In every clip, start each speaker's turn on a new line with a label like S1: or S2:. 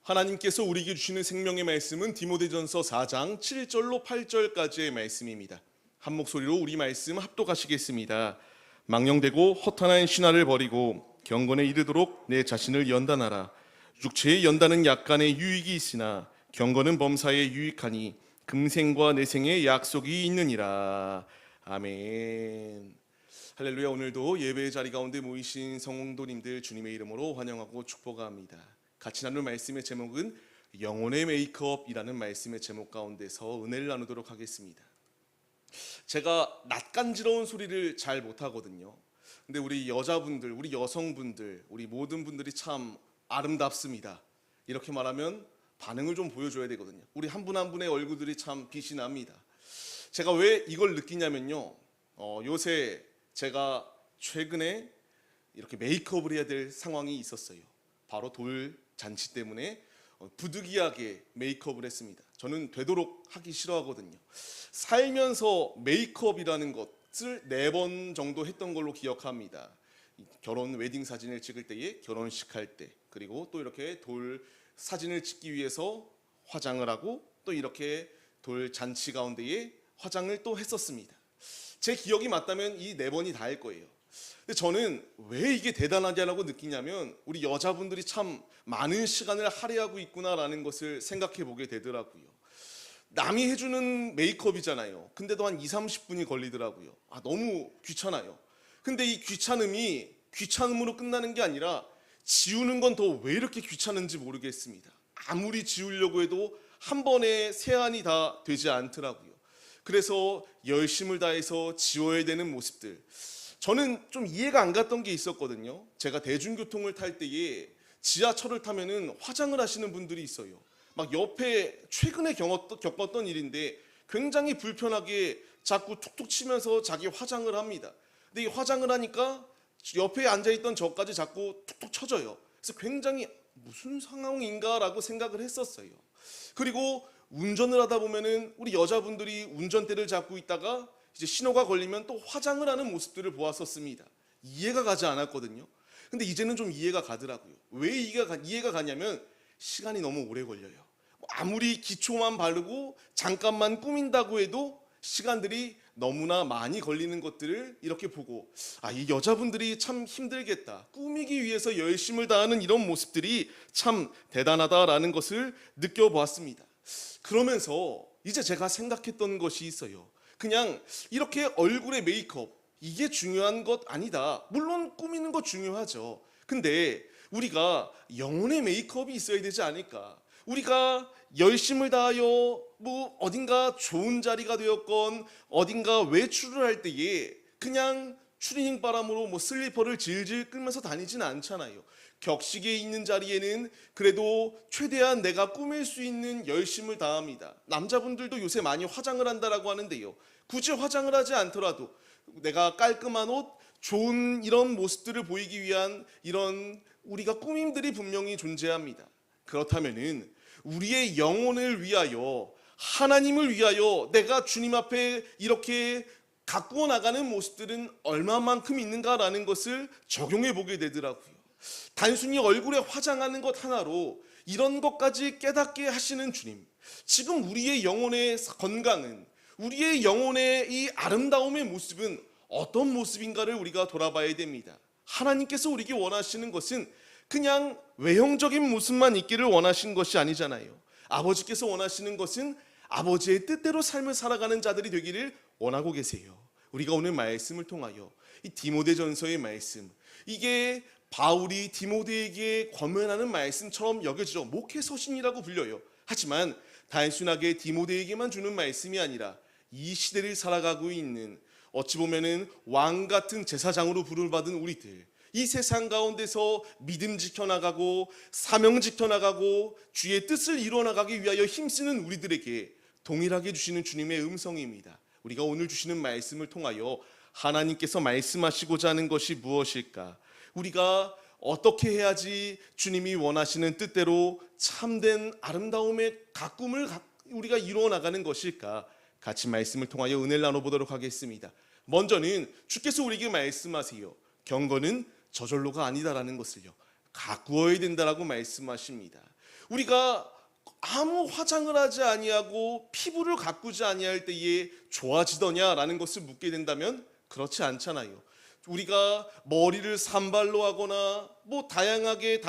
S1: 하나님께서 우리에게 주시는 생명의 말씀은 디모데전서 4장 7절로 8절까지의 말씀입니다. 한 목소리로 우리 말씀 합독하시겠습니다. 망령되고 허탄한 신화를 버리고 경건에 이르도록 내 자신을 연단하라. 육체의 연단은 약간의 유익이 있으나 경건은 범사에 유익하니 금생과 내생의 약속이 있느니라. 아멘. 할렐루야. 오늘도 예배의 자리 가운데 모이신 성도님들 주님의 이름으로 환영하고 축복합니다. 같이 나눌 말씀의 제목은 영혼의 메이크업이라는 말씀의 제목 가운데서 은혜를 나누도록 하겠습니다. 제가 낯간지러운 소리를 잘 못하거든요. 근데 우리 여자분들, 우리 여성분들, 우리 모든 분들이 참 아름답습니다. 이렇게 말하면 반응을 좀 보여줘야 되거든요. 우리 한 분 한 분의 얼굴들이 참 빛이 납니다. 제가 왜 이걸 느끼냐면요, 요새 제가 최근에 이렇게 메이크업을 해야 될 상황이 있었어요. 바로 돌 잔치 때문에 부득이하게 메이크업을 했습니다. 저는 되도록 하기 싫어하거든요. 살면서 메이크업이라는 것을 4번 정도 했던 걸로 기억합니다. 결혼 웨딩 사진을 찍을 때에, 결혼식 할 때, 그리고 또 이렇게 돌 사진을 찍기 위해서 화장을 하고, 또 이렇게 돌 잔치 가운데에 화장을 또 했었습니다. 제 기억이 맞다면 이 4번이 다일 거예요. 근데 저는 왜 이게 대단하냐고 느끼냐면, 우리 여자분들이 참 많은 시간을 할애하고 있구나라는 것을 생각해 보게 되더라고요. 남이 해주는 메이크업이잖아요. 근데도 한 20-30분이 걸리더라고요. 너무 귀찮아요. 근데 이 귀찮음이 귀찮음으로 끝나는 게 아니라 지우는 건 더 왜 이렇게 귀찮은지 모르겠습니다. 아무리 지우려고 해도 한 번에 세안이 다 되지 않더라고요. 그래서 열심을 다해서 지워야 되는 모습들, 저는 좀 이해가 안 갔던 게 있었거든요. 제가 대중교통을 탈 때에 지하철을 타면은 화장을 하시는 분들이 있어요. 막 옆에 최근에 겪었던 일인데 굉장히 불편하게 자꾸 툭툭 치면서 자기 화장을 합니다. 근데 이 화장을 하니까 옆에 앉아있던 저까지 자꾸 툭툭 쳐져요. 그래서 굉장히 무슨 상황인가라고 생각을 했었어요. 그리고 운전을 하다 보면은 우리 여자분들이 운전대를 잡고 있다가 이제 신호가 걸리면 또 화장을 하는 모습들을 보았었습니다. 이해가 가지 않았거든요. 근데 이제는 좀 이해가 가더라고요. 왜 이해가 가냐면 시간이 너무 오래 걸려요. 아무리 기초만 바르고 잠깐만 꾸민다고 해도 시간들이 너무나 많이 걸리는 것들을 이렇게 보고, 이 여자분들이 참 힘들겠다, 꾸미기 위해서 열심을 다하는 이런 모습들이 참 대단하다라는 것을 느껴보았습니다. 그러면서 이제 제가 생각했던 것이 있어요. 그냥 이렇게 얼굴의 메이크업, 이게 중요한 것 아니다. 물론 꾸미는 거 중요하죠. 근데 우리가 영혼의 메이크업이 있어야 되지 않을까? 우리가 열심을 다하여 어딘가 좋은 자리가 되었건 어딘가 외출을 할 때에 그냥 추리닝 바람으로 슬리퍼를 질질 끌면서 다니지는 않잖아요. 격식에 있는 자리에는 그래도 최대한 내가 꾸밀 수 있는 열심을 다합니다. 남자분들도 요새 많이 화장을 한다라고 하는데요, 굳이 화장을 하지 않더라도 내가 깔끔한 옷, 좋은 이런 모습들을 보이기 위한 이런 우리가 꾸밈들이 분명히 존재합니다. 그렇다면은 우리의 영혼을 위하여, 하나님을 위하여 내가 주님 앞에 이렇게 가꾸어 나가는 모습들은 얼마만큼 있는가라는 것을 적용해 보게 되더라고요. 단순히 얼굴에 화장하는 것 하나로 이런 것까지 깨닫게 하시는 주님, 지금 우리의 영혼의 건강은, 우리의 영혼의 이 아름다움의 모습은 어떤 모습인가를 우리가 돌아봐야 됩니다. 하나님께서 우리에게 원하시는 것은 그냥 외형적인 모습만 있기를 원하신 것이 아니잖아요. 아버지께서 원하시는 것은 아버지의 뜻대로 삶을 살아가는 자들이 되기를 원하고 계세요. 우리가 오늘 말씀을 통하여 이 디모데전서의 말씀, 이게 바울이 디모데에게 권면하는 말씀처럼 여겨지죠. 목회서신이라고 불려요. 하지만 단순하게 디모데에게만 주는 말씀이 아니라 이 시대를 살아가고 있는, 어찌 보면은 왕 같은 제사장으로 부름을 받은 우리들, 이 세상 가운데서 믿음 지켜나가고 사명 지켜나가고 주의 뜻을 이루어나가기 위하여 힘쓰는 우리들에게 동일하게 주시는 주님의 음성입니다. 우리가 오늘 주시는 말씀을 통하여 하나님께서 말씀하시고자 하는 것이 무엇일까? 우리가 어떻게 해야지 주님이 원하시는 뜻대로 참된 아름다움의 가꿈을 우리가 이루어 나가는 것일까? 같이 말씀을 통하여 은혜를 나눠보도록 하겠습니다. 먼저는 주께서 우리에게 말씀하세요. 경건은 저절로가 아니다라는 것을요, 가꾸어야 된다라고 말씀하십니다. 우리가 아무 화장을 하지 아니하고 피부를 가꾸지 아니할 때에 좋아지더냐라는 것을 묻게 된다면 그렇지 않잖아요. 우리가 머리를 산발로 하거나 뭐 다양하게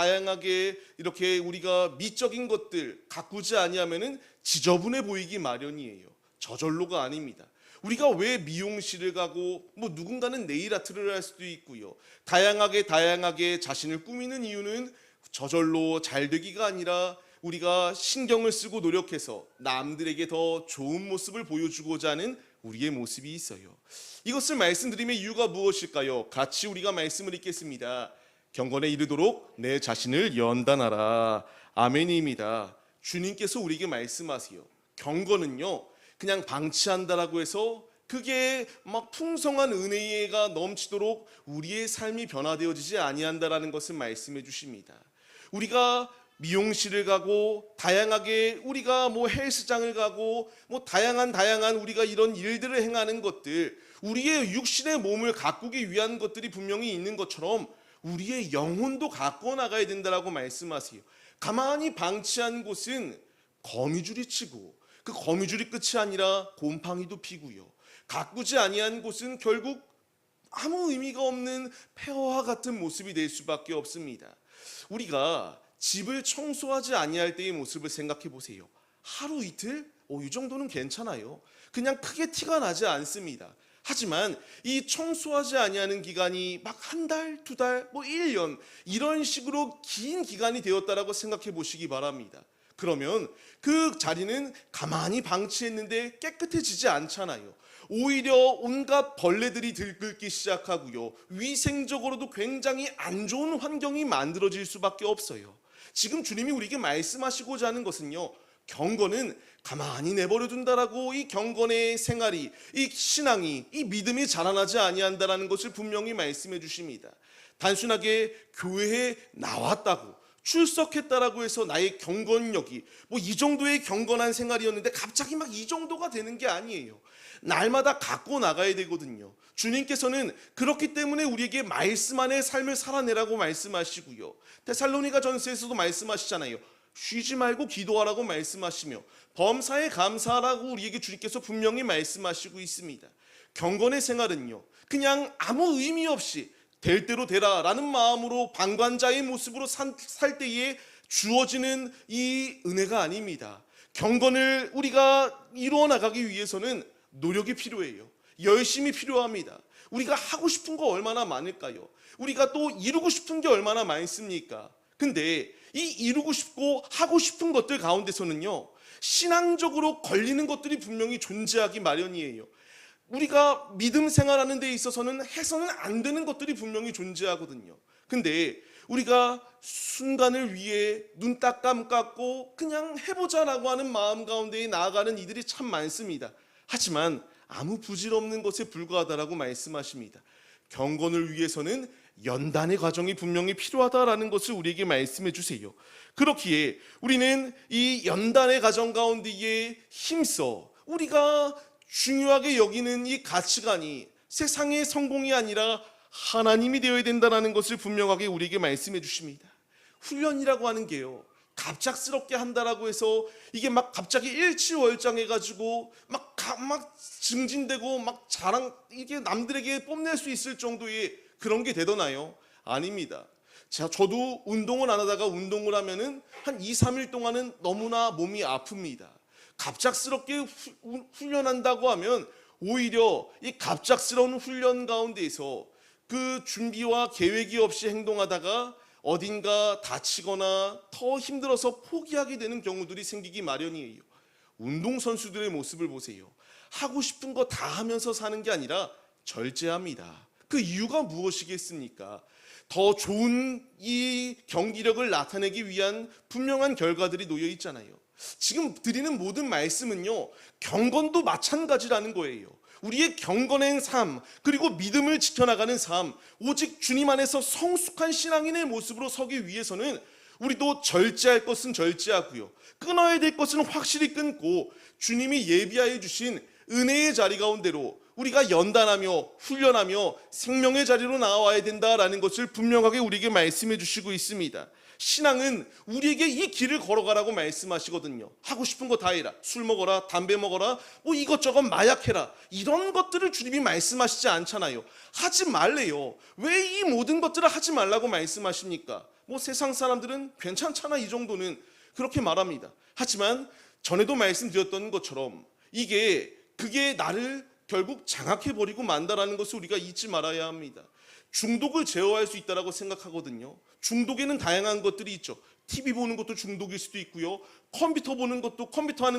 S1: 이렇게 우리가 미적인 것들 가꾸지 아니하면은 지저분해 보이기 마련이에요. 저절로가 아닙니다. 우리가 왜 미용실을 가고 뭐 누군가는 네일 아트를 할 수도 있고요. 다양하게 자신을 꾸미는 이유는 저절로 잘 되기가 아니라 우리가 신경을 쓰고 노력해서 남들에게 더 좋은 모습을 보여주고자 하는 우리의 모습이 있어요. 이것을 말씀드림의 이유가 무엇일까요? 같이 우리가 말씀을 읽겠습니다. 경건에 이르도록 내 자신을 연단하라. 아멘입니다. 주님께서 우리에게 말씀하세요. 경건은요, 그냥 방치한다라고 해서 그게 막 풍성한 은혜가 넘치도록 우리의 삶이 변화되어지지 아니한다라는 것을 말씀해 주십니다. 우리가 미용실을 가고 다양하게 우리가 뭐 헬스장을 가고 뭐 다양한 우리가 이런 일들을 행하는 것들, 우리의 육신의 몸을 가꾸기 위한 것들이 분명히 있는 것처럼 우리의 영혼도 가꾸어 나가야 된다라고 말씀하세요. 가만히 방치한 곳은 거미줄이 치고 그 거미줄이 끝이 아니라 곰팡이도 피고요. 가꾸지 아니한 곳은 결국 아무 의미가 없는 폐허와 같은 모습이 될 수밖에 없습니다. 우리가 집을 청소하지 아니할 때의 모습을 생각해 보세요. 하루 이틀? 이 정도는 괜찮아요. 그냥 크게 티가 나지 않습니다. 하지만 이 청소하지 아니하는 기간이 막 한 달, 두 달, 뭐 1년 이런 식으로 긴 기간이 되었다라고 생각해 보시기 바랍니다. 그러면 그 자리는 가만히 방치했는데 깨끗해지지 않잖아요. 오히려 온갖 벌레들이 들끓기 시작하고요. 위생적으로도 굉장히 안 좋은 환경이 만들어질 수밖에 없어요. 지금 주님이 우리에게 말씀하시고자 하는 것은요, 경건은 가만히 내버려 둔다라고 이 경건의 생활이, 이 신앙이, 이 믿음이 자라나지 아니한다라는 것을 분명히 말씀해 주십니다. 단순하게 교회에 나왔다고 출석했다라고 해서 나의 경건력이 뭐 이 정도의 경건한 생활이었는데 갑자기 막 이 정도가 되는 게 아니에요. 날마다 갖고 나가야 되거든요. 주님께서는 그렇기 때문에 우리에게 말씀 안에 삶을 살아내라고 말씀하시고요. 데살로니가 전서에서도 말씀하시잖아요. 쉬지 말고 기도하라고 말씀하시며 범사에 감사하라고 우리에게 주님께서 분명히 말씀하시고 있습니다. 경건의 생활은요, 그냥 아무 의미 없이 될 대로 되라 라는 마음으로 방관자의 모습으로 살 때에 주어지는 이 은혜가 아닙니다. 경건을 우리가 이루어 나가기 위해서는 노력이 필요해요. 열심히 필요합니다. 우리가 하고 싶은 거 얼마나 많을까요? 우리가 또 이루고 싶은 게 얼마나 많습니까? 근데 이 이루고 싶고 하고 싶은 것들 가운데서는요, 신앙적으로 걸리는 것들이 분명히 존재하기 마련이에요. 우리가 믿음 생활하는 데 있어서는 해서는 안 되는 것들이 분명히 존재하거든요. 근데 우리가 순간을 위해 눈 딱 감고 그냥 해보자라고 하는 마음 가운데 나아가는 이들이 참 많습니다. 하지만 아무 부질없는 것에 불과하다라고 말씀하십니다. 경건을 위해서는 연단의 과정이 분명히 필요하다라는 것을 우리에게 말씀해 주세요. 그렇기에 우리는 이 연단의 과정 가운데에 힘써 우리가 중요하게 여기는 이 가치관이 세상의 성공이 아니라 하나님이 되어야 된다는 것을 분명하게 우리에게 말씀해 주십니다. 훈련이라고 하는 게요, 갑작스럽게 한다라고 해서 이게 막 갑자기 일치월장해가지고 막 증진되고 막 이게 남들에게 뽐낼 수 있을 정도의 그런 게 되더나요? 아닙니다. 저도 운동을 안 하다가 운동을 하면은 한 2, 3일 동안은 너무나 몸이 아픕니다. 갑작스럽게 훈련한다고 하면 오히려 이 갑작스러운 훈련 가운데에서 그 준비와 계획이 없이 행동하다가 어딘가 다치거나 더 힘들어서 포기하게 되는 경우들이 생기기 마련이에요. 운동선수들의 모습을 보세요. 하고 싶은 거 다 하면서 사는 게 아니라 절제합니다. 그 이유가 무엇이겠습니까? 더 좋은 이 경기력을 나타내기 위한 분명한 결과들이 놓여 있잖아요. 지금 드리는 모든 말씀은요, 경건도 마찬가지라는 거예요. 우리의 경건의 삶, 그리고 믿음을 지켜나가는 삶, 오직 주님 안에서 성숙한 신앙인의 모습으로 서기 위해서는 우리도 절제할 것은 절제하고요, 끊어야 될 것은 확실히 끊고 주님이 예비하여 주신 은혜의 자리 가운데로 우리가 연단하며 훈련하며 생명의 자리로 나와야 된다라는 것을 분명하게 우리에게 말씀해 주시고 있습니다. 신앙은 우리에게 이 길을 걸어가라고 말씀하시거든요. 하고 싶은 거 다 해라. 술 먹어라, 담배 먹어라, 뭐 이것저것 마약해라. 이런 것들을 주님이 말씀하시지 않잖아요. 하지 말래요. 왜 이 모든 것들을 하지 말라고 말씀하십니까? 뭐 세상 사람들은 괜찮잖아, 이 정도는 그렇게 말합니다. 하지만 전에도 말씀드렸던 것처럼 그게 나를 결국 장악해버리고 만다라는 것을 우리가 잊지 말아야 합니다. 중독을 제어할 수 있다고 생각하거든요. 중독에는 다양한 것들이 있죠. TV 보는 것도 중독일 수도 있고요. 컴퓨터 하는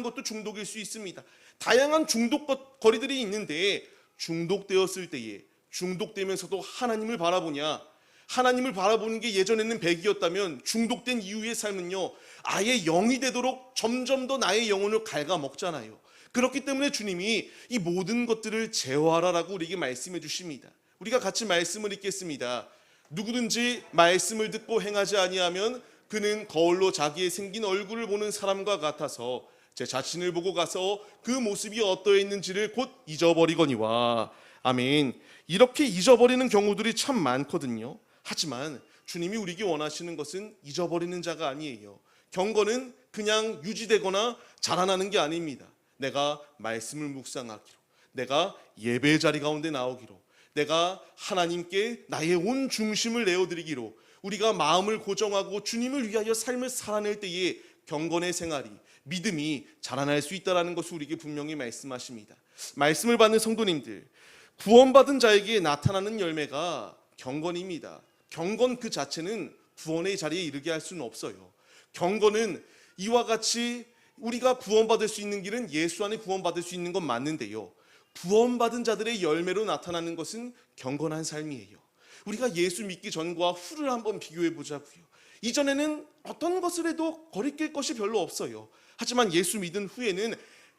S1: 것도 중독일 수 있습니다. 다양한 중독 거리들이 있는데 중독되었을 때에 중독되면서도 하나님을 바라보냐? 하나님을 바라보는 게 예전에는 100이었다면 중독된 이후의 삶은요, 아예 0이 되도록 점점 더 나의 영혼을 갉아먹잖아요. 그렇기 때문에 주님이 이 모든 것들을 제어하라라고 우리에게 말씀해 주십니다. 우리가 같이 말씀을 읽겠습니다. 누구든지 말씀을 듣고 행하지 아니하면 그는 거울로 자기의 생긴 얼굴을 보는 사람과 같아서 제 자신을 보고 가서 그 모습이 어떠했는지를 곧 잊어버리거니와. 아멘. 이렇게 잊어버리는 경우들이 참 많거든요. 하지만 주님이 우리에게 원하시는 것은 잊어버리는 자가 아니에요. 경건은 그냥 유지되거나 자라나는 게 아닙니다. 내가 말씀을 묵상하기로, 내가 예배의 자리 가운데 나오기로, 내가 하나님께 나의 온 중심을 내어드리기로, 우리가 마음을 고정하고 주님을 위하여 삶을 살아낼 때에 경건의 생활이, 믿음이 자라날 수 있다는 것을 우리에게 분명히 말씀하십니다. 말씀을 받는 성도님들, 구원받은 자에게 나타나는 열매가 경건입니다. 경건 그 자체는 구원의 자리에 이르게 할 수는 없어요. 경건은 이와 같이 우리가 구원받을 수 있는 길은 예수 안에 구원받을 수 있는 건 맞는데요, 구원받은 자들의 열매로 나타나는 것은 경건한 삶이에요. 우리가 예수 믿기 전과 후를 한번 비교해 보자고요. 이전에는 어떤 것을 해도 거리낄 것이 별로 없어요. 하지만 예수 믿은 후에는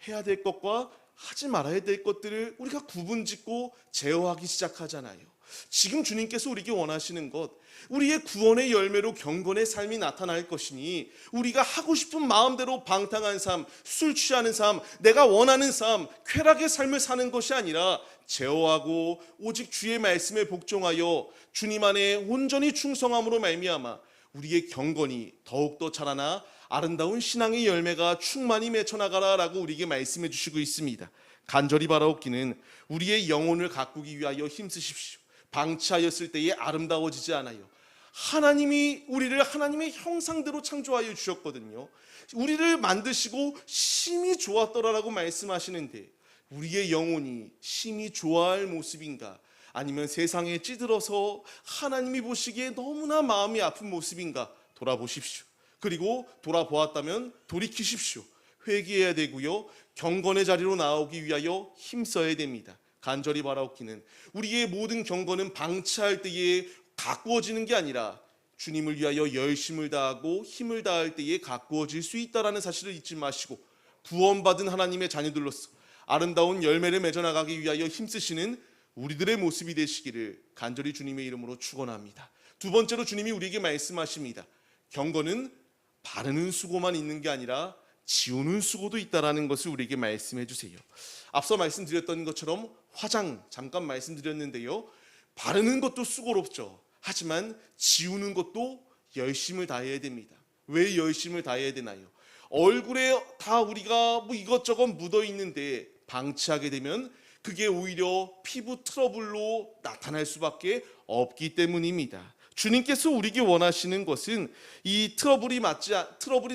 S1: 해야 될 것과 하지 말아야 될 것들을 우리가 구분짓고 제어하기 시작하잖아요. 지금 주님께서 우리에게 원하시는 것, 우리의 구원의 열매로 경건의 삶이 나타날 것이니 우리가 하고 싶은 마음대로 방탕한 삶, 술 취하는 삶, 내가 원하는 삶, 쾌락의 삶을 사는 것이 아니라 제어하고 오직 주의 말씀에 복종하여 주님 안에 온전히 충성함으로 말미암아 우리의 경건이 더욱더 자라나 아름다운 신앙의 열매가 충만히 맺혀나가라라고 우리에게 말씀해 주시고 있습니다. 간절히 바라옵기는 우리의 영혼을 가꾸기 위하여 힘쓰십시오. 방치하였을 때에 아름다워지지 않아요. 하나님이 우리를 하나님의 형상대로 창조하여 주셨거든요. 우리를 만드시고 심히 좋았더라라고 말씀하시는데 우리의 영혼이 심히 좋아할 모습인가, 아니면 세상에 찌들어서 하나님이 보시기에 너무나 마음이 아픈 모습인가 돌아보십시오. 그리고 돌아보았다면 돌이키십시오. 회개해야 되고요, 경건의 자리로 나오기 위하여 힘써야 됩니다. 간절히 바라옵기는 우리의 모든 경건은 방치할 때에 가꾸어지는 게 아니라 주님을 위하여 열심을 다하고 힘을 다할 때에 가꾸어질 수 있다는 사실을 잊지 마시고 구원받은 하나님의 자녀들로서 아름다운 열매를 맺어나가기 위하여 힘쓰시는 우리들의 모습이 되시기를 간절히 주님의 이름으로 축원합니다. 두 번째로 주님이 우리에게 말씀하십니다. 경건은 바르는 수고만 있는 게 아니라 지우는 수고도 있다는 것을 우리에게 말씀해 주세요. 앞서 말씀드렸던 것처럼 화장 잠깐 말씀드렸는데요, 바르는 것도 수고롭죠. 하지만 지우는 것도 열심을 다해야 됩니다. 왜 열심을 다해야 되나요? 얼굴에 다 우리가 뭐 이것저것 묻어 있는데 방치하게 되면 그게 오히려 피부 트러블로 나타날 수밖에 없기 때문입니다. 주님께서 우리에게 원하시는 것은 이 트러블이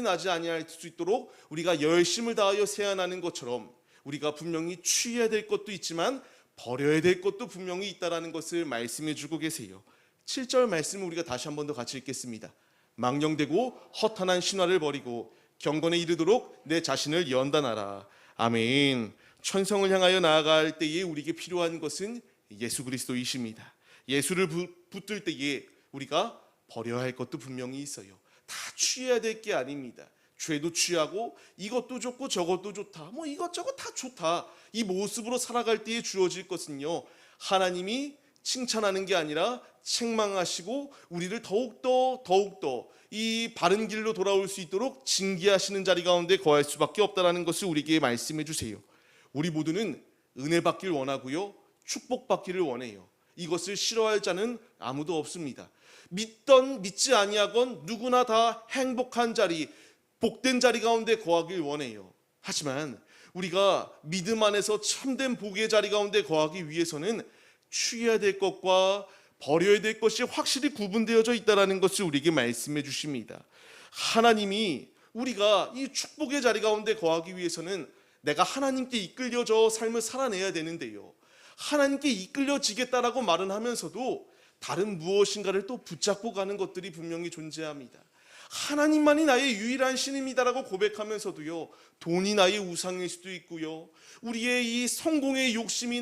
S1: 나지 아니할 수 있도록 우리가 열심을 다하여 세안하는 것처럼 우리가 분명히 취해야 될 것도 있지만 버려야 될 것도 분명히 있다는 것을 말씀해 주고 계세요. 7절 말씀을 우리가 다시 한 번 더 같이 읽겠습니다. 망령되고 허탄한 신화를 버리고 경건에 이르도록 내 자신을 연단하라. 아멘. 천성을 향하여 나아갈 때에 우리에게 필요한 것은 예수 그리스도이십니다. 예수를 붙들 때에 우리가 버려야 할 것도 분명히 있어요. 다 취해야 될 게 아닙니다. 죄도 취하고 이것도 좋고 저것도 좋다, 뭐 이것저것 다 좋다, 이 모습으로 살아갈 때에 주어질 것은요, 하나님이 칭찬하는 게 아니라 책망하시고 우리를 더욱더 이 바른 길로 돌아올 수 있도록 징계하시는 자리 가운데 거할 수밖에 없다는 것을 우리에게 말씀해 주세요. 우리 모두는 은혜 받길 원하고요, 축복 받기를 원해요. 이것을 싫어할 자는 아무도 없습니다. 믿던 믿지 아니하건 누구나 다 행복한 자리, 복된 자리 가운데 거하길 원해요. 하지만 우리가 믿음 안에서 참된 복의 자리 가운데 거하기 위해서는 취해야 될 것과 버려야 될 것이 확실히 구분되어져 있다는 것을 우리에게 말씀해 주십니다. 하나님이 우리가 이 축복의 자리 가운데 거하기 위해서는 내가 하나님께 이끌려져 삶을 살아내야 되는데요, 하나님께 이끌려지겠다라고 말은 하면서도 다른 무엇인가를 또 붙잡고 가는 것들이 분명히 존재합니다. 하나님만이 나의 유일한 신입니다라고 고백하면서도요, 돈이 나의 우상일 수도 있고요, 우리의 이 성공의 욕심이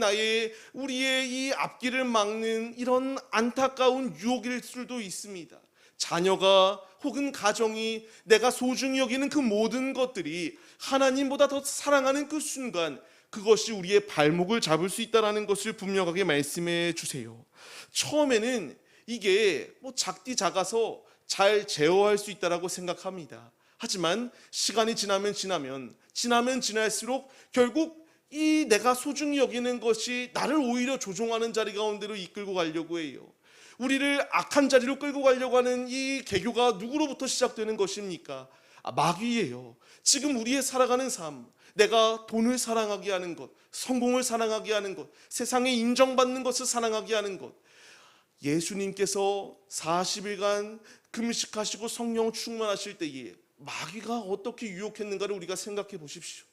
S1: 우리의 이 앞길을 막는 이런 안타까운 유혹일 수도 있습니다. 자녀가 혹은 가정이 내가 소중히 여기는 그 모든 것들이 하나님보다 더 사랑하는 그 순간, 그것이 우리의 발목을 잡을 수 있다는 것을 분명하게 말씀해 주세요. 처음에는 이게 작디 작아서 잘 제어할 수 있다고 생각합니다. 하지만 시간이 지나면 지날수록 결국 이 내가 소중히 여기는 것이 나를 오히려 조종하는 자리 가운데로 이끌고 가려고 해요. 우리를 악한 자리로 끌고 가려고 하는 이 계교가 누구로부터 시작되는 것입니까? 마귀예요. 지금 우리의 살아가는 삶, 내가 돈을 사랑하게 하는 것, 성공을 사랑하게 하는 것, 세상에 인정받는 것을 사랑하게 하는 것, 예수님께서 40일간 금식하시고 성령 충만하실 때에 마귀가 어떻게 유혹했는가를 우리가 생각해 보십시오.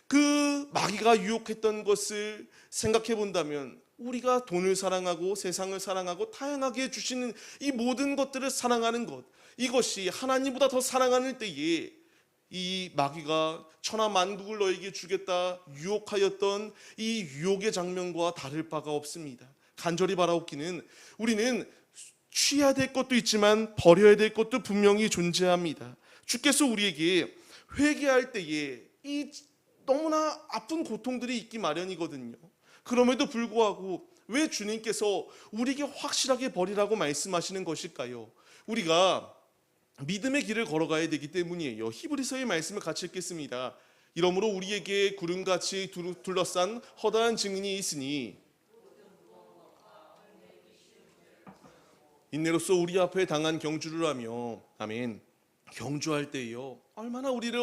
S1: 그 마귀가 유혹했던 것을 생각해 본다면 우리가 돈을 사랑하고 세상을 사랑하고 다양하게 주시는 이 모든 것들을 사랑하는 것, 이것이 하나님보다 더 사랑하는 때에 이 마귀가 천하 만국을 너에게 주겠다 유혹하였던 이 유혹의 장면과 다를 바가 없습니다. 간절히 바라옵기는 우리는 취해야 될 것도 있지만 버려야 될 것도 분명히 존재합니다. 주께서 우리에게 회개할 때에 이 너무나 아픈 고통들이 있기 마련이거든요. 그럼에도 불구하고 왜 주님께서 우리에게 확실하게 버리라고 말씀하시는 것일까요? 우리가 믿음의 길을 걸어가야 되기 때문이에요. 히브리서의 말씀을 같이 읽겠습니다. 이러므로 우리에게 구름같이 둘러싼 허다한 증인이 있으니 인내로서 우리 앞에 당한 경주를 하며, 아멘. 경주할 때요, 얼마나 우리를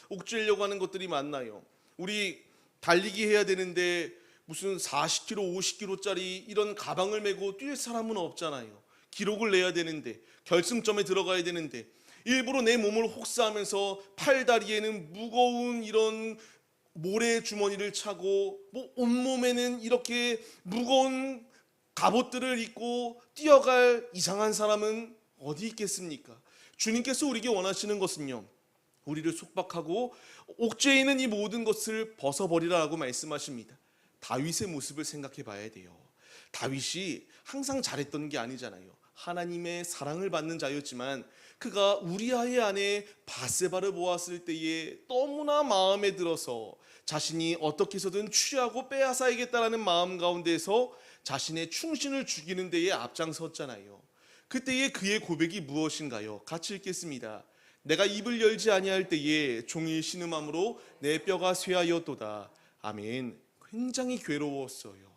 S1: 옥죄려고 하는 것들이 많나요? 우리 달리기 해야 되는데 무슨 40km, 50km짜리 이런 가방을 메고 뛸 사람은 없잖아요. 기록을 내야 되는데, 결승점에 들어가야 되는데 일부러 내 몸을 혹사하면서 팔다리에는 무거운 이런 모래 주머니를 차고 온몸에는 이렇게 무거운 갑옷들을 입고 뛰어갈 이상한 사람은 어디 있겠습니까? 주님께서 우리에게 원하시는 것은요, 우리를 속박하고 옥죄에 있는 이 모든 것을 벗어버리라고 말씀하십니다. 다윗의 모습을 생각해 봐야 돼요. 다윗이 항상 잘했던 게 아니잖아요. 하나님의 사랑을 받는 자였지만 그가 우리아의 아내 바세바를 보았을 때에 너무나 마음에 들어서 자신이 어떻게 해서든 취하고 빼앗아야겠다라는 마음 가운데서 자신의 충신을 죽이는 데에 앞장섰잖아요. 그때의 그의 고백이 무엇인가요? 같이 읽겠습니다. 내가 입을 열지 아니할 때에 종일 신음함으로 내 뼈가 쇠하였도다. 아멘. 굉장히 괴로웠어요.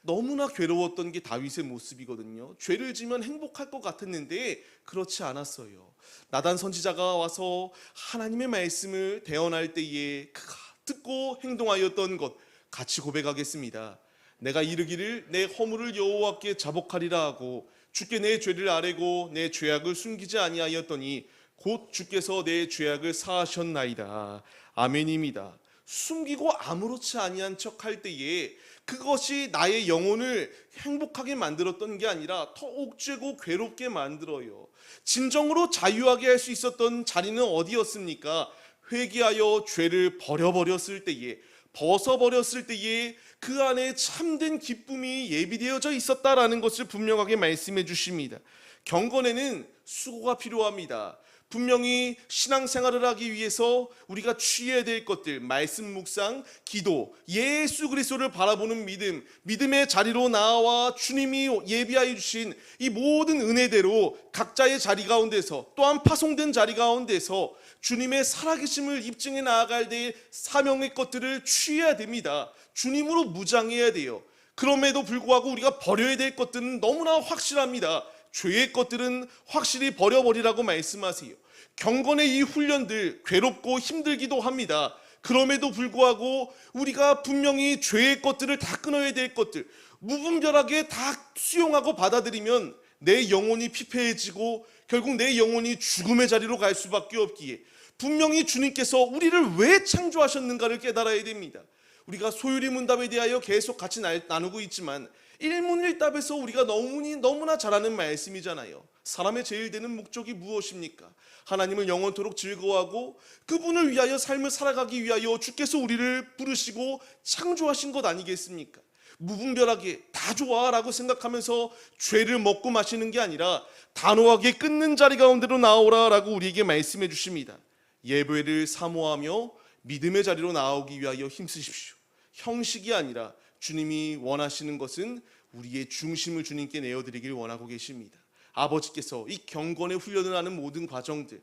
S1: 너무나 괴로웠던 게 다윗의 모습이거든요. 죄를 지면 행복할 것 같았는데 그렇지 않았어요. 나단 선지자가 와서 하나님의 말씀을 대언할 때에 그가 듣고 행동하였던 것 같이 고백하겠습니다. 내가 이르기를 내 허물을 여호와께 자복하리라 하고 주께 내 죄를 아뢰고 내 죄악을 숨기지 아니하였더니 곧 주께서 내 죄악을 사하셨나이다. 아멘입니다. 숨기고 아무렇지 아니한 척할 때에 그것이 나의 영혼을 행복하게 만들었던 게 아니라 더 옥죄고 괴롭게 만들어요. 진정으로 자유하게 할 수 있었던 자리는 어디였습니까? 회개하여 죄를 버려버렸을 때에, 벗어버렸을 때에 그 안에 참된 기쁨이 예비되어져 있었다라는 것을 분명하게 말씀해 주십니다. 경건에는 수고가 필요합니다. 분명히 신앙생활을 하기 위해서 우리가 취해야 될 것들, 말씀 묵상, 기도, 예수 그리스도를 바라보는 믿음, 믿음의 자리로 나와 주님이 예비하여 주신 이 모든 은혜대로 각자의 자리 가운데서, 또한 파송된 자리 가운데서 주님의 살아계심을 입증해 나아갈 때의 사명의 것들을 취해야 됩니다. 주님으로 무장해야 돼요. 그럼에도 불구하고 우리가 버려야 될 것들은 너무나 확실합니다. 죄의 것들은 확실히 버려버리라고 말씀하세요. 경건의 이 훈련들 괴롭고 힘들기도 합니다. 그럼에도 불구하고 우리가 분명히 죄의 것들을 다 끊어야 될 것들, 무분별하게 다 수용하고 받아들이면 내 영혼이 피폐해지고 결국 내 영혼이 죽음의 자리로 갈 수밖에 없기에 분명히 주님께서 우리를 왜 창조하셨는가를 깨달아야 됩니다. 우리가 소유리 문답에 대하여 계속 같이 나누고 있지만 일문일답에서 우리가 너무나 잘 아는 말씀이잖아요. 사람의 제일 되는 목적이 무엇입니까? 하나님을 영원토록 즐거워하고 그분을 위하여 삶을 살아가기 위하여 주께서 우리를 부르시고 창조하신 것 아니겠습니까? 무분별하게 다 좋아라고 생각하면서 죄를 먹고 마시는 게 아니라 단호하게 끊는 자리 가운데로 나오라라고 우리에게 말씀해 주십니다. 예배를 사모하며 믿음의 자리로 나오기 위하여 힘쓰십시오. 형식이 아니라 주님이 원하시는 것은 우리의 중심을 주님께 내어드리길 원하고 계십니다. 아버지께서 이 경건의 훈련을 하는 모든 과정들,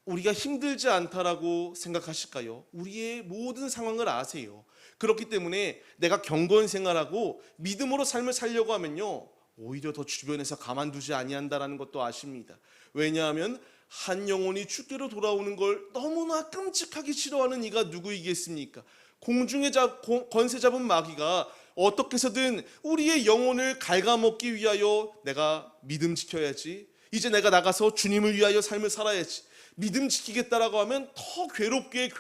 S1: 우리가 힘들지 않다라고 생각하실까요? 우리의 모든 상황을 아세요. 그렇기 때문에 내가 경건 생활하고 믿음으로 삶을 살려고 하면요, 오히려 더 주변에서 가만두지 아니한다라는 것도 아십니다. 왜냐하면 한 영혼이 주께로 돌아오는 걸 너무나 끔찍하게 싫어하는 이가 누구이겠습니까? 공중에 권세 잡은 마귀가 어떻게 해서든 우리의 영혼을 갉아먹기 위하여 내가 믿음 지켜야지, 이제 내가 나가서 주님을 위하여 삶을 살아야지, 믿음 지키겠다라고 하면 더 괴롭게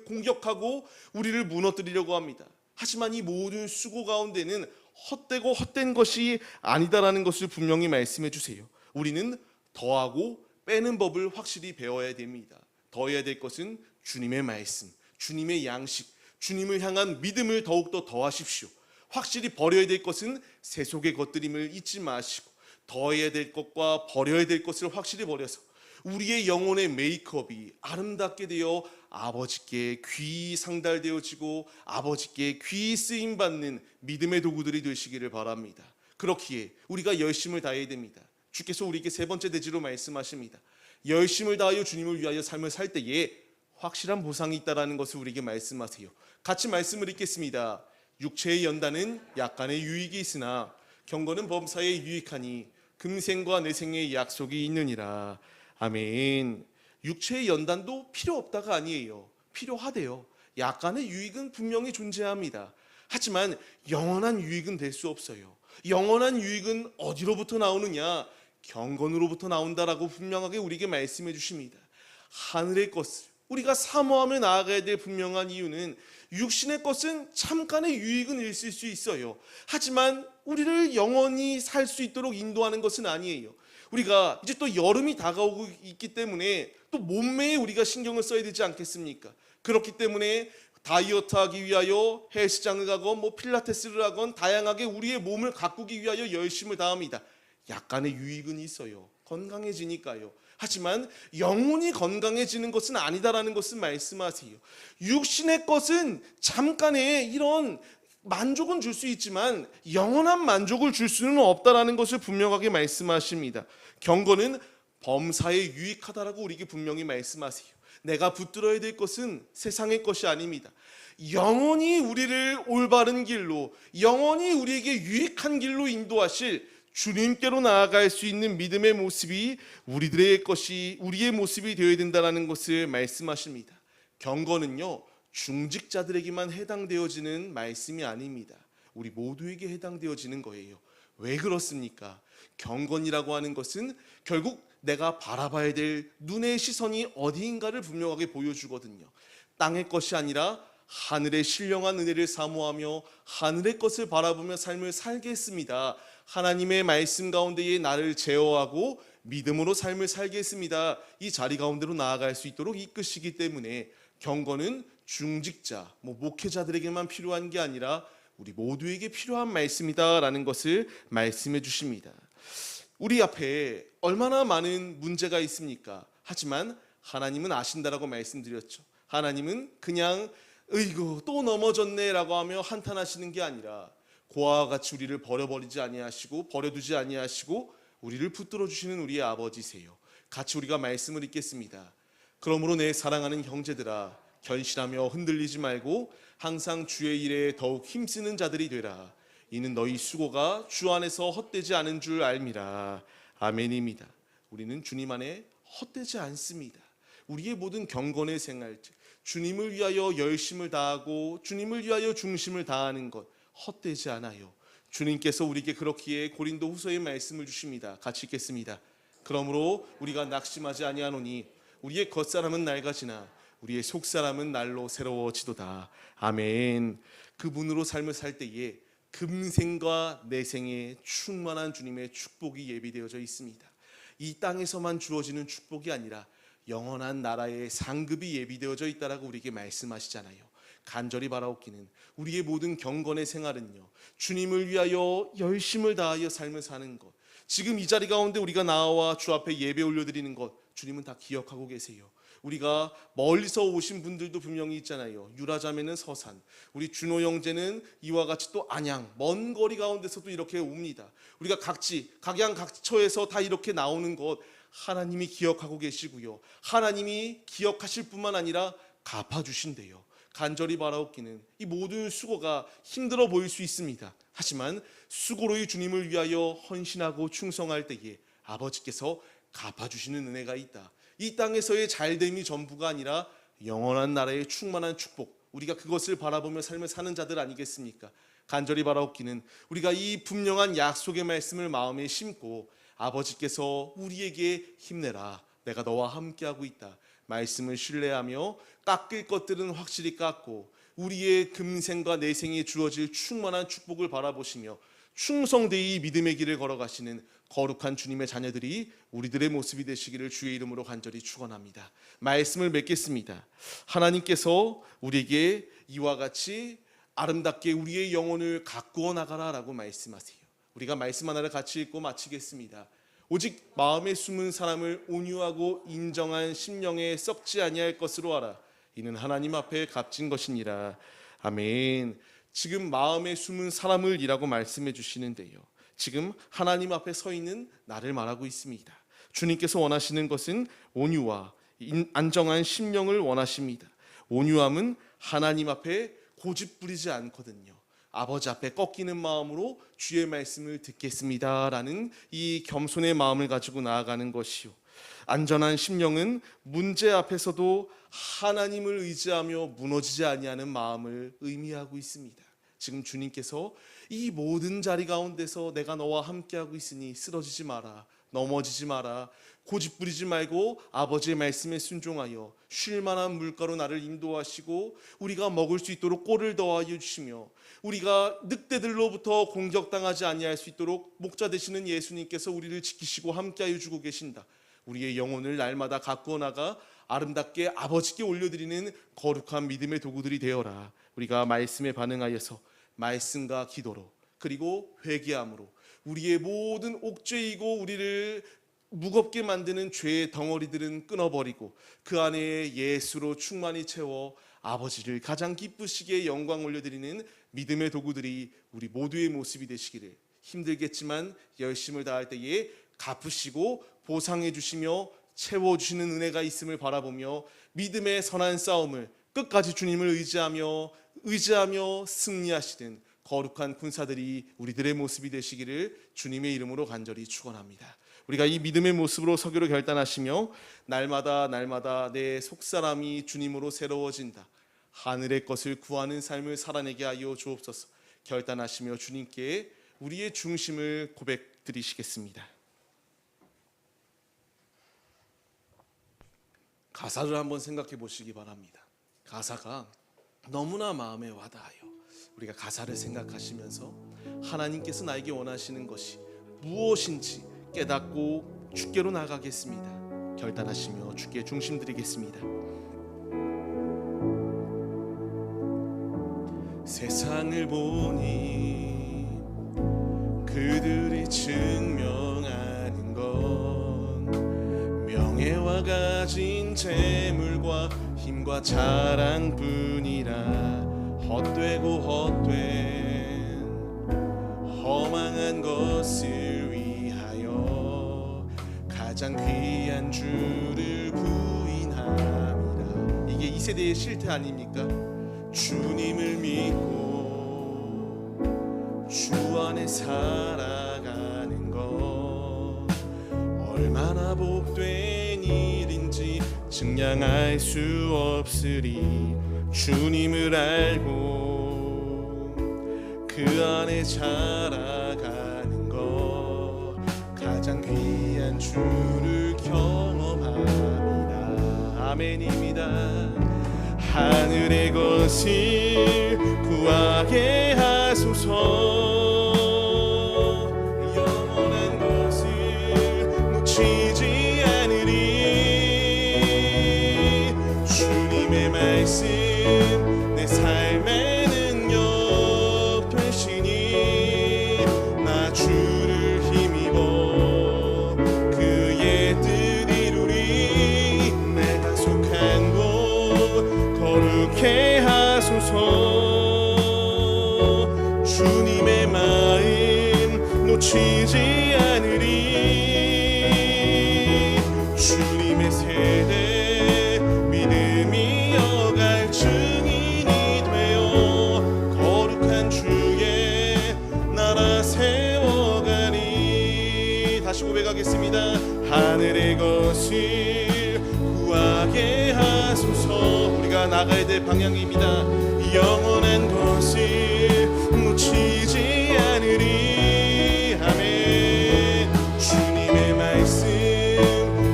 S1: 공격하고 우리를 무너뜨리려고 합니다. 하지만 이 모든 수고 가운데는 헛되고 헛된 것이 아니다라는 것을 분명히 말씀해 주세요. 우리는 더하고 빼는 법을 확실히 배워야 됩니다. 더해야 될 것은 주님의 말씀, 주님의 양식, 주님을 향한 믿음을 더욱더 더하십시오. 확실히 버려야 될 것은 세속의 것들임을 잊지 마시고 더해야 될 것과 버려야 될 것을 확실히 버려서 우리의 영혼의 메이크업이 아름답게 되어 아버지께 귀히 상달되어지고 아버지께 귀히 쓰임받는 믿음의 도구들이 되시기를 바랍니다. 그렇기에 우리가 열심을 다해야 됩니다. 주께서 우리에게 세 번째 대지로 말씀하십니다. 열심을 다하여 주님을 위하여 삶을 살 때에 확실한 보상이 있다는 것을 우리에게 말씀하세요. 같이 말씀을 읽겠습니다. 육체의 연단은 약간의 유익이 있으나 경건은 범사에 유익하니 금생과 내생의 약속이 있느니라. 아멘. 육체의 연단도 필요 없다가 아니에요. 필요하대요. 약간의 유익은 분명히 존재합니다. 하지만 영원한 유익은 될 수 없어요. 영원한 유익은 어디로부터 나오느냐? 경건으로부터 나온다라고 분명하게 우리에게 말씀해 주십니다. 하늘의 것을 우리가 사모하며 나아가야 될 분명한 이유는 육신의 것은 잠깐의 유익은 있을 수 있어요. 하지만 우리를 영원히 살 수 있도록 인도하는 것은 아니에요. 우리가 이제 또 여름이 다가오고 있기 때문에 또 몸매에 우리가 신경을 써야 되지 않겠습니까? 그렇기 때문에 다이어트하기 위하여 헬스장을 가건 필라테스를 하건 다양하게 우리의 몸을 가꾸기 위하여 열심을 다합니다. 약간의 유익은 있어요. 건강해지니까요. 하지만 영혼이 건강해지는 것은 아니다라는 것을 말씀하세요. 육신의 것은 잠깐의 이런 만족은 줄 수 있지만 영원한 만족을 줄 수는 없다라는 것을 분명하게 말씀하십니다. 경건은 범사에 유익하다라고 우리에게 분명히 말씀하세요. 내가 붙들어야 될 것은 세상의 것이 아닙니다. 영원히 우리를 올바른 길로, 영원히 우리에게 유익한 길로 인도하실 주님께로 나아갈 수 있는 믿음의 모습이 우리들의 것이, 우리의 모습이 되어야 된다는 것을 말씀하십니다. 경건은요, 중직자들에게만 해당되어지는 말씀이 아닙니다. 우리 모두에게 해당되어지는 거예요. 왜 그렇습니까? 경건이라고 하는 것은 결국 내가 바라봐야 될 눈의 시선이 어디인가를 분명하게 보여주거든요. 땅의 것이 아니라 하늘의 신령한 은혜를 사모하며 하늘의 것을 바라보며 삶을 살겠습니다. 하나님의 말씀 가운데에 나를 제어하고 믿음으로 삶을 살겠습니다. 이 자리 가운데로 나아갈 수 있도록 이끄시기 때문에 경건은 중직자, 목회자들에게만 필요한 게 아니라 우리 모두에게 필요한 말씀이다라는 것을 말씀해 주십니다. 우리 앞에 얼마나 많은 문제가 있습니까? 하지만 하나님은 아신다라고 말씀드렸죠. 하나님은 그냥 으이구 또 넘어졌네라고 하며 한탄하시는 게 아니라 고아와 같이 우리를 버려버리지 아니하시고 버려두지 아니하시고 우리를 붙들어 주시는 우리의 아버지세요. 같이 우리가 말씀을 읽겠습니다. 그러므로 내 사랑하는 형제들아 결실하며 흔들리지 말고 항상 주의 일에 더욱 힘쓰는 자들이 되라. 이는 너희 수고가 주 안에서 헛되지 않은 줄 알미라. 아멘입니다. 우리는 주님 안에 헛되지 않습니다. 우리의 모든 경건의 생활, 주님을 위하여 열심을 다하고 주님을 위하여 중심을 다하는 것 헛되지 않아요. 주님께서 우리에게 그렇기에 고린도 후서의 말씀을 주십니다. 같이 읽겠습니다. 그러므로 우리가 낙심하지 아니하노니 우리의 겉사람은 낡아지나 우리의 속사람은 날로 새로워지도다. 아멘. 그분으로 삶을 살 때에 금생과 내생에 충만한 주님의 축복이 예비되어져 있습니다. 이 땅에서만 주어지는 축복이 아니라 영원한 나라의 상급이 예비되어져 있다라고 우리에게 말씀하시잖아요. 간절히 바라옵기는 우리의 모든 경건의 생활은요, 주님을 위하여 열심을 다하여 삶을 사는 것, 지금 이 자리 가운데 우리가 나와 주 앞에 예배 올려드리는 것 주님은 다 기억하고 계세요. 우리가 멀리서 오신 분들도 분명히 있잖아요. 유라자매는 서산, 우리 준호 형제는 이와 같이 또 안양, 먼 거리 가운데서도 이렇게 옵니다. 우리가 각양각처에서 다 이렇게 나오는 것 하나님이 기억하고 계시고요, 하나님이 기억하실 뿐만 아니라 갚아주신대요. 간절히 바라옵기는 이 모든 수고가 힘들어 보일 수 있습니다. 하지만 수고로의 주님을 위하여 헌신하고 충성할 때에 아버지께서 갚아주시는 은혜가 있다. 이 땅에서의 잘됨이 전부가 아니라 영원한 나라의 충만한 축복, 우리가 그것을 바라보며 삶을 사는 자들 아니겠습니까? 간절히 바라옵기는 우리가 이 분명한 약속의 말씀을 마음에 심고 아버지께서 우리에게 힘내라, 내가 너와 함께하고 있다 말씀을 신뢰하며 깎을 것들은 확실히 깎고 우리의 금생과 내생에 주어질 충만한 축복을 바라보시며 충성되이 믿음의 길을 걸어가시는 거룩한 주님의 자녀들이 우리들의 모습이 되시기를 주의 이름으로 간절히 축원합니다. 말씀을 맺겠습니다. 하나님께서 우리에게 이와 같이 아름답게 우리의 영혼을 가꾸어 나가라라고 말씀하세요. 우리가 말씀 하나를 같이 읽고 마치겠습니다. 오직 마음에 숨은 사람을 온유하고 인정한 심령에 썩지 아니할 것으로 알아. 이는 하나님 앞에 값진 것이니라. 아멘. 지금 마음에 숨은 사람을 이라고 말씀해 주시는데요, 지금 하나님 앞에 서 있는 나를 말하고 있습니다. 주님께서 원하시는 것은 온유와 안정한 심령을 원하십니다. 온유함은 하나님 앞에 고집 부리지 않거든요. 아버지 앞에 꺾이는 마음으로 주의 말씀을 듣겠습니다라는 이 겸손의 마음을 가지고 나아가는 것이요, 안전한 심령은 문제 앞에서도 하나님을 의지하며 무너지지 아니하는 마음을 의미하고 있습니다. 지금 주님께서 이 모든 자리 가운데서 내가 너와 함께하고 있으니 쓰러지지 마라, 넘어지지 마라, 고집 부리지 말고 아버지의 말씀에 순종하여 쉴만한 물가로 나를 인도하시고 우리가 먹을 수 있도록 꼴을 더하여 주시며 우리가 늑대들로부터 공격당하지 아니할 수 있도록 목자 되시는 예수님께서 우리를 지키시고 함께하여 주고 계신다. 우리의 영혼을 날마다 가꾸어 나가 아름답게 아버지께 올려드리는 거룩한 믿음의 도구들이 되어라. 우리가 말씀에 반응하여서 말씀과 기도로 그리고 회개함으로 우리의 모든 옥죄이고 우리를 무겁게 만드는 죄의 덩어리들은 끊어버리고 그 안에 예수로 충만히 채워 아버지를 가장 기쁘시게 영광 올려드리는 믿음의 도구들이 우리 모두의 모습이 되시기를, 힘들겠지만 열심을 다할 때에 갚으시고 보상해 주시며 채워주시는 은혜가 있음을 바라보며 믿음의 선한 싸움을 끝까지 주님을 의지하며 승리하시는 거룩한 군사들이 우리들의 모습이 되시기를 주님의 이름으로 간절히 축원합니다. 우리가 이 믿음의 모습으로 서기로 결단하시며 날마다 내 속사람이 주님으로 새로워진다, 하늘의 것을 구하는 삶을 살아내게 하여 주옵소서 결단하시며 주님께 우리의 중심을 고백드리시겠습니다. 가사를 한번 생각해 보시기 바랍니다. 가사가 너무나 마음에 와닿아요. 우리가 가사를 생각하시면서 하나님께서 나에게 원하시는 것이 무엇인지 깨닫고 주께로 나가겠습니다. 결단하시며 주께 중심 드리겠습니다. 세상을 보니 그들이 증명하는 것 너와 가진 재물과 힘과 자랑뿐이라 헛되고 헛된 허망한 것을 위하여 가장 귀한 주를 부인함이라. 이게 이 세대의 실태 아닙니까? 주님을 믿고 주 안에 살아가는 것 얼마나 복된 일인지 증량할 수 없으리. 주님을 알고 그 안에 살아가는 것 가장 귀한 주를 경험합니다. 아멘입니다. 하늘의 것을 구하게 하소서. 영원한 것을 놓치지 않으리. 주님의 말씀 내 삶의 능력 되시니 나 주를 힘입어 그의 뜻 이루리. 내가 속한 곳 거룩해 하소서. 주님의 마음 놓치지 않으리. 주님의 세대 믿음이 어갈 증인이 되어 거룩한 주의 나라 세워가리. 다시 고백하겠습니다. 하늘의 것을 구하게 하소서. 우리가 나가야 될 방향입니다. 영원한 것을 놓치지 않으리. 아멘. 주님의 말씀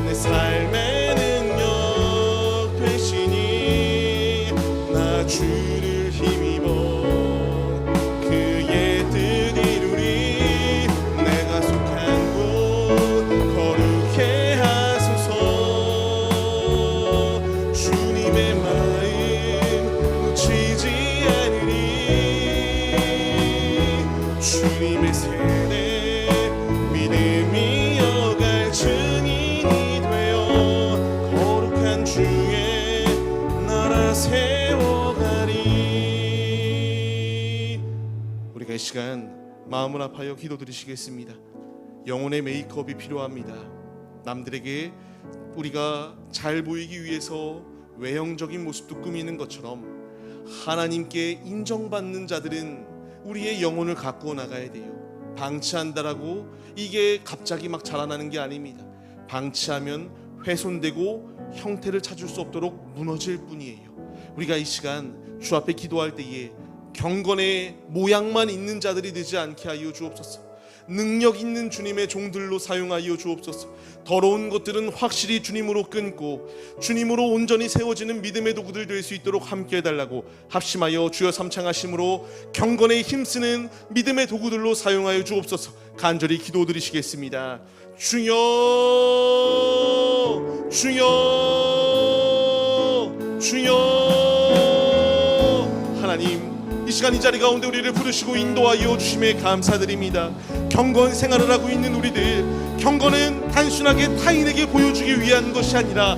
S1: 내 삶의 능력 되시니 나 주를 힘입어 그의 뜻 이루리. 내가 속한 곳 거룩해 하소서. 주님의 마음 놓치지 않으리. 주님의 세대 믿음이 어갈 증인이 되어 거룩한 주의 나라 세워가리. 우리가 이 시간 마음을 아파요 기도드리시겠습니다. 영혼의 메이크업이 필요합니다. 남들에게 우리가 잘 보이기 위해서 외형적인 모습도 꾸미는 것처럼 하나님께 인정받는 자들은 우리의 영혼을 가꾸어 나가야 돼요. 방치한다라고 이게 갑자기 막 자라나는 게 아닙니다. 방치하면 훼손되고 형태를 찾을 수 없도록 무너질 뿐이에요. 우리가 이 시간 주 앞에 기도할 때에 경건의 모양만 있는 자들이 되지 않게 하여 주옵소서. 능력 있는 주님의 종들로 사용하여 주옵소서. 더러운 것들은 확실히 주님으로 끊고 주님으로 온전히 세워지는 믿음의 도구들 될 수 있도록 함께 해달라고 합심하여 주여 삼창하심으로 경건에 힘쓰는 믿음의 도구들로 사용하여 주옵소서. 간절히 기도드리시겠습니다. 주여 주여 주여. 하나님, 이 시간 이 자리 가운데 우리를 부르시고 인도하여 주심에 감사드립니다. 경건 생활을 하고 있는 우리들, 경건은 단순하게 타인에게 보여주기 위한 것이 아니라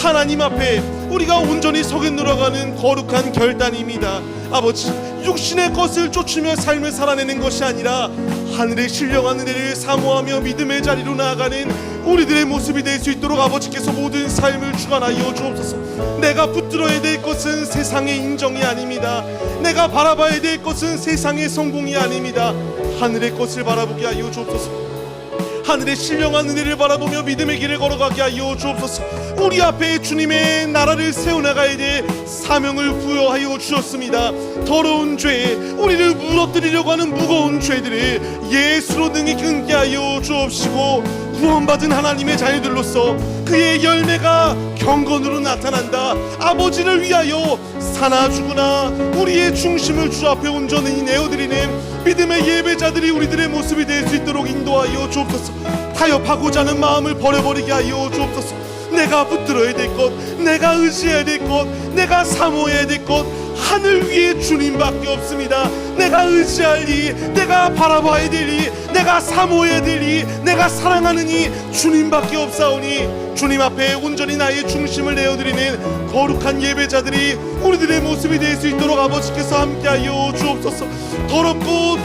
S1: 하나님 앞에 우리가 온전히 서겠노라가는 거룩한 결단입니다. 아버지, 육신의 것을 쫓으며 삶을 살아내는 것이 아니라 하늘의 신령한 은혜를 사모하며 믿음의 자리로 나아가는 우리들의 모습이 될 수 있도록 아버지께서 모든 삶을 주관하여 주옵소서. 내가 붙들어야 될 것은 세상의 인정이 아닙니다. 내가 바라봐야 될 것은 세상의 성공이 아닙니다. 하늘의 것을 바라보게 하여 주옵소서. 하늘의 신령한 은혜를 바라보며 믿음의 길을 걸어가게 하여 주옵소서. 우리 앞에 주님의 나라를 세워나가야 될 사명을 부여하여 주셨습니다. 더러운 죄, 우리를 무너뜨리려고 하는 무거운 죄들을 예수로 능히 끊게 하여 주옵시고, 구원받은 하나님의 자녀들로서 그의 열매가 경건으로 나타난다. 아버지를 위하여 사나 죽으나 우리의 중심을 주 앞에 온전히 내어드리는 믿음의 예배자들이 우리들의 모습이 될 수 있도록 인도하여 주옵소서. 타협하고자 하는 마음을 버려버리게 하여 주옵소서. 내가 붙들어야 될 것, 내가 의지해야 될 것, 내가 사모해야 될 것, 하늘 위에 주님밖에 없습니다. 내가 의지할 이, 내가 바라봐야 될 이, 내가 사모해야 될 이, 내가 사랑하는 이 주님밖에 없사오니 주님 앞에 온전히 나의 중심을 내어드리는 거룩한 예배자들이 우리들의 모습이 될 수 있도록 아버지께서 함께하여 주옵소서. 더럽고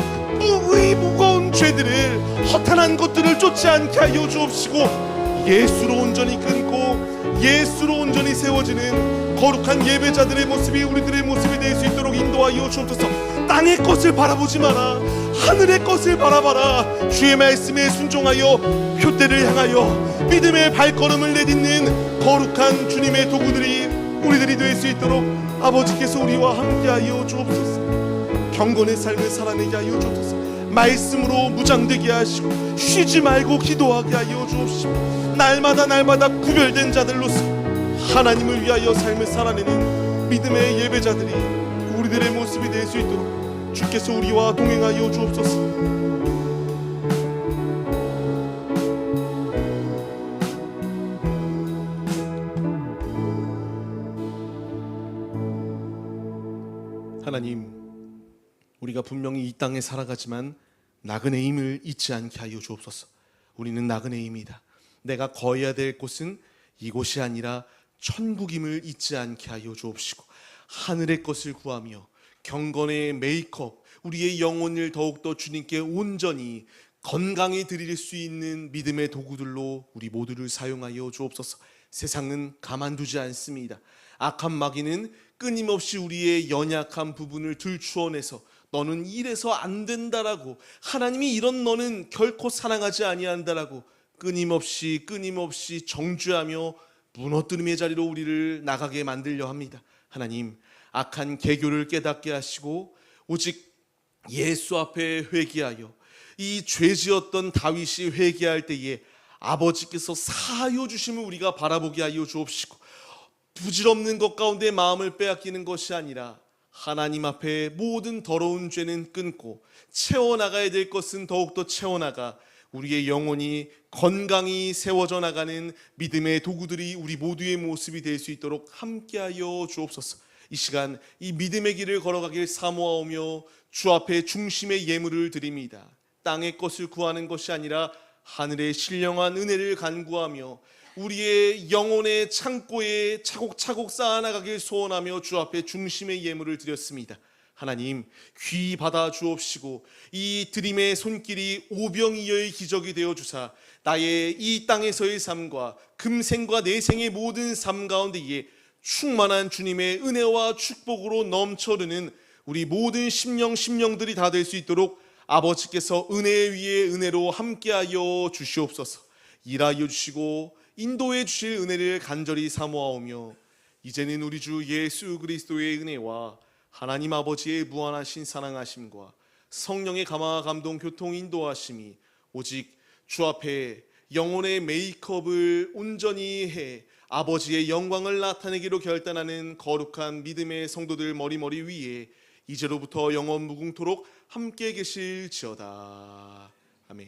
S1: 무거운 죄들을, 허탄한 것들을 쫓지 않게 하여 주옵시고, 예수로 온전히 끊고 예수로 온전히 세워지는 거룩한 예배자들의 모습이 우리들의 모습이 될 수 있도록 인도하여 주옵소서. 땅의 것을 바라보지 마라, 하늘의 것을 바라봐라. 주의 말씀에 순종하여 표대를 향하여 믿음의 발걸음을 내딛는 거룩한 주님의 도구들이 우리들이 될 수 있도록 아버지께서 우리와 함께하여 주옵소서. 경건의 삶을 살아내게 하여 주옵소서. 말씀으로 무장되게 하시고 쉬지 말고 기도하게 하여 주옵시고, 날마다 구별된 자들로서 하나님을 위하여 삶을 살아내는 믿음의 예배자들이 우리들의 모습이 될 수 있도록 주께서 우리와 동행하여 주옵소서. 하나님, 우리가 분명히 이 땅에 살아가지만 나그네임을 잊지 않게 하여 주옵소서. 우리는 나그네임이다. 내가 거해야 될 곳은 이곳이 아니라 천국임을 잊지 않게 하여 주옵시고, 하늘의 것을 구하며 경건의 메이크업, 우리의 영혼을 더욱더 주님께 온전히 건강히 드릴 수 있는 믿음의 도구들로 우리 모두를 사용하여 주옵소서. 세상은 가만두지 않습니다. 악한 마귀는 끊임없이 우리의 연약한 부분을 들추어내서 너는 이래서 안 된다라고, 하나님이 이런 너는 결코 사랑하지 아니한다라고 끊임없이 정죄하며 무너뜨림의 자리로 우리를 나가게 만들려 합니다. 하나님, 악한 계교를 깨닫게 하시고 오직 예수 앞에 회개하여, 이 죄지었던 다윗이 회개할 때에 아버지께서 사하여 주심을 우리가 바라보게 하여 주옵시고, 부질없는 것 가운데 마음을 빼앗기는 것이 아니라 하나님 앞에 모든 더러운 죄는 끊고 채워나가야 될 것은 더욱더 채워나가 우리의 영혼이 건강히 세워져 나가는 믿음의 도구들이 우리 모두의 모습이 될 수 있도록 함께하여 주옵소서. 이 시간 이 믿음의 길을 걸어가길 사모하오며 주 앞에 중심의 예물을 드립니다. 땅의 것을 구하는 것이 아니라 하늘의 신령한 은혜를 간구하며 우리의 영혼의 창고에 차곡차곡 쌓아나가길 소원하며 주 앞에 중심의 예물을 드렸습니다. 하나님, 귀히 받아 주옵시고 이 드림의 손길이 오병이어의 기적이 되어 주사 나의 이 땅에서의 삶과 금생과 내생의 모든 삶 가운데에 충만한 주님의 은혜와 축복으로 넘쳐르는 우리 모든 심령들이 다 될 수 있도록 아버지께서 은혜 위에 은혜로 함께하여 주시옵소서. 일하여 주시고 인도해 주실 은혜를 간절히 사모하오며, 이제는 우리 주 예수 그리스도의 은혜와 하나님 아버지의 무한하신 사랑하심과 성령의 감화 감동 교통 인도하심이 오직 주 앞에 영혼의 메이크업을 온전히 해 아버지의 영광을 나타내기로 결단하는 거룩한 믿음의 성도들 머리 위에 이제로부터 영원 무궁토록 함께 계실지어다. 아멘.